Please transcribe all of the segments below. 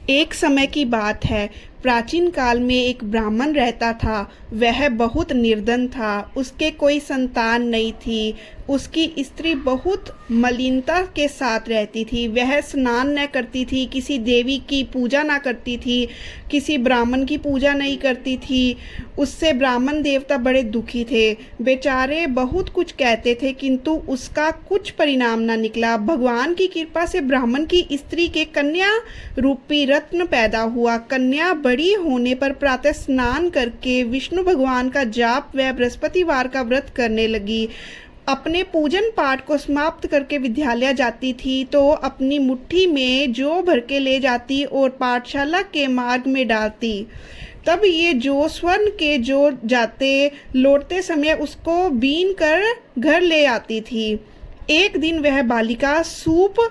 एक समय की बात है। प्राचीन काल में एक ब्राह्मण रहता था। वह बहुत निर्धन था। उसके कोई संतान नहीं थी। उसकी स्त्री बहुत मलिनता के साथ रहती थी। वह स्नान न करती थी, किसी देवी की पूजा ना करती थी, किसी ब्राह्मण की पूजा नहीं करती थी। उससे ब्राह्मण देवता बड़े दुखी थे। बेचारे बहुत कुछ कहते थे, किंतु उसका कुछ परिणाम ना निकला। भगवान की कृपा से ब्राह्मण की स्त्री के कन्या रूपी रत्न पैदा हुआ। कन्या बड़ी होने पर प्रातः स्नान करके विष्णु भगवान का जाप व बृहस्पतिवार का व्रत करने लगी। अपने पूजन पाठ को समाप्त करके विद्यालय जाती थी तो अपनी मुट्ठी में जौ भर के ले जाती और पाठशाला के मार्ग में डालती। तब ये जौ स्वर्ण के जौ जाते लौटते समय उसको बीन कर घर ले आती थी। एक दिन वह बालिका सूप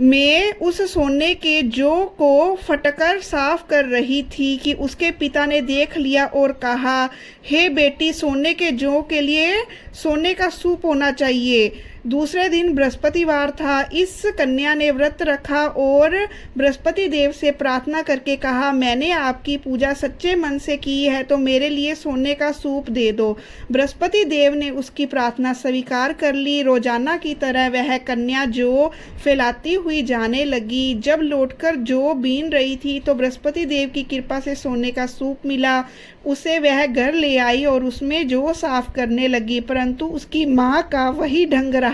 में उस सोने के जौ को फटकर साफ कर रही थी कि उसके पिता ने देख लिया और कहा, हे बेटी, सोने के जौ के लिए सोने का सूप होना चाहिए। दूसरे दिन बृहस्पतिवार था। इस कन्या ने व्रत रखा और बृहस्पति देव से प्रार्थना करके कहा, मैंने आपकी पूजा सच्चे मन से की है तो मेरे लिए सोने का सूप दे दो। बृहस्पति देव ने उसकी प्रार्थना स्वीकार कर ली। रोजाना की तरह वह कन्या जौ फैलाती हुई जाने लगी। जब लौटकर जौ बीन रही थी तो बृहस्पति देव की कृपा से सोने का सूप मिला। उसे वह घर ले आई और उसमें जौ साफ करने लगी, परंतु उसकी माँ का वही ढंग रहा।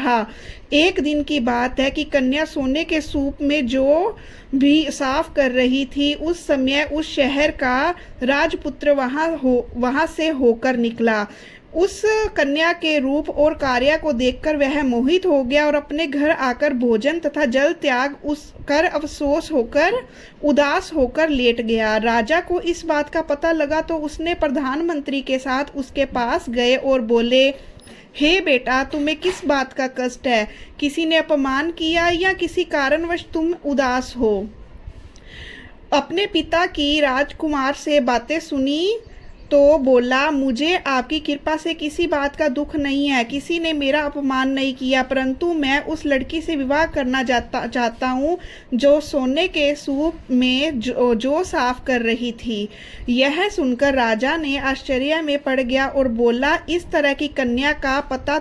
एक दिन की बात है कि कन्या सोने के सूप में जौ भी साफ कर रही थी। उस समय उस शहर का राजपुत्र वहां से होकर निकला। उस कन्या के रूप और कार्य को देखकर वह मोहित हो गया और अपने घर आकर भोजन तथा जल त्याग कर अफसोस होकर उदास होकर लेट गया। राजा को इस बात का पता लगा तो उसने प्रधानमंत्री के साथ उसके पास गए और बोले, हे बेटा, तुम्हें किस बात का कष्ट है? किसी ने अपमान किया या किसी कारणवश तुम उदास हो? अपने पिता की राजकुमार से बातें सुनी तो बोला, मुझे आपकी कृपा से किसी बात का दुख नहीं है। किसी ने मेरा अपमान नहीं किया, परंतु मैं उस लड़की से विवाह करना चाहता हूँ जो सोने के सूप में जो साफ कर रही थी। यह सुनकर राजा ने आश्चर्य में पड़ गया और बोला, इस तरह की कन्या का पता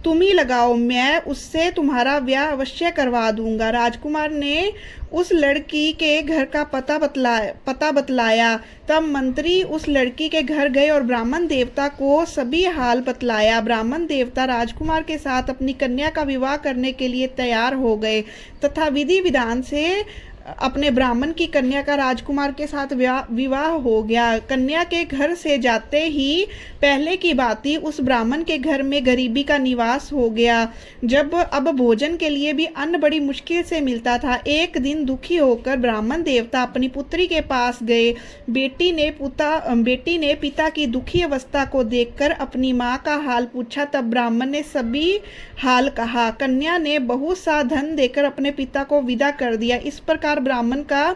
तुम ही लगाओ, मैं उससे तुम्हारा ब्याह अवश्य करवा दूंगा। राजकुमार ने उस लड़की के घर का पता बतलाया। तब मंत्री उस लड़की के घर गए और ब्राह्मण देवता को सभी हाल बतलाया। ब्राह्मण देवता राजकुमार के साथ अपनी कन्या का विवाह करने के लिए तैयार हो गए तथा विधि विधान से अपने ब्राह्मण की कन्या का राजकुमार के साथ विवाह हो गया। कन्या के घर से जाते ही पहले की भांति उस ब्राह्मण के घर में गरीबी का निवास हो गया। जब अब भोजन के लिए भी अन्न बड़ी मुश्किल से मिलता था। एक दिन दुखी होकर ब्राह्मण देवता अपनी पुत्री के पास गए। बेटी ने पिता की दुखी अवस्था को देखकर अपनी माँ का हाल पूछा। तब ब्राह्मण ने सभी हाल कहा। कन्या ने बहुत सा धन देकर अपने पिता को विदा कर दिया। इस प्रकार ब्राह्मण का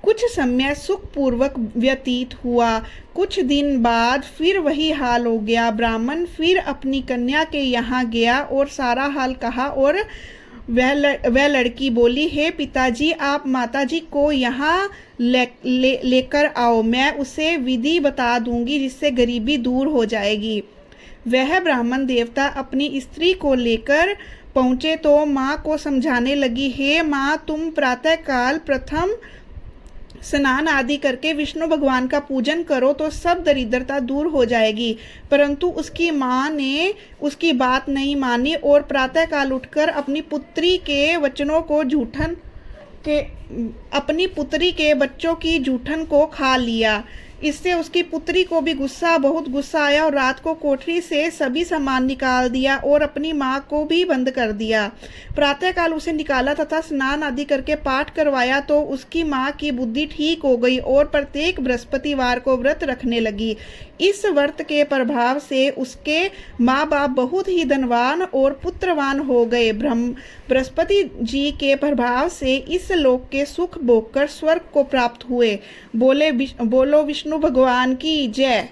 कुछ समय सुखपूर्वक व्यतीत हुआ। कुछ दिन बाद फिर वही हाल हो गया। ब्राह्मण फिर अपनी कन्या के यहाँ गया और सारा हाल कहा और वह लड़की बोली, हे पिताजी, आप माताजी को यहाँ लेकर आओ, मैं उसे विधि बता दूंगी जिससे गरीबी दूर हो जाएगी। वह ब्राह्मण देवता अपनी स्त्री को लेकर पहुँचे तो माँ को समझाने लगी, हे माँ, तुम प्रातःकाल प्रथम स्नान आदि करके विष्णु भगवान का पूजन करो तो सब दरिद्रता दूर हो जाएगी। परंतु उसकी माँ ने उसकी बात नहीं मानी और प्रातःकाल उठकर अपनी पुत्री के बच्चों की जूठन को खा लिया। इससे उसकी पुत्री को भी बहुत गुस्सा आया और रात को कोठरी से सभी सामान निकाल दिया और अपनी माँ को भी बंद कर दिया। प्रातःकाल उसे निकाला तथा स्नान आदि करके पाठ करवाया तो उसकी माँ की बुद्धि ठीक हो गई और प्रत्येक बृहस्पतिवार को व्रत रखने लगी। इस व्रत के प्रभाव से उसके माँ बाप बहुत ही धनवान और पुत्रवान हो गए। बृहस्पति जी के प्रभाव से इस लोक के सुख भोगकर स्वर्ग को प्राप्त हुए। बोलो विष्णु भगवान की जय।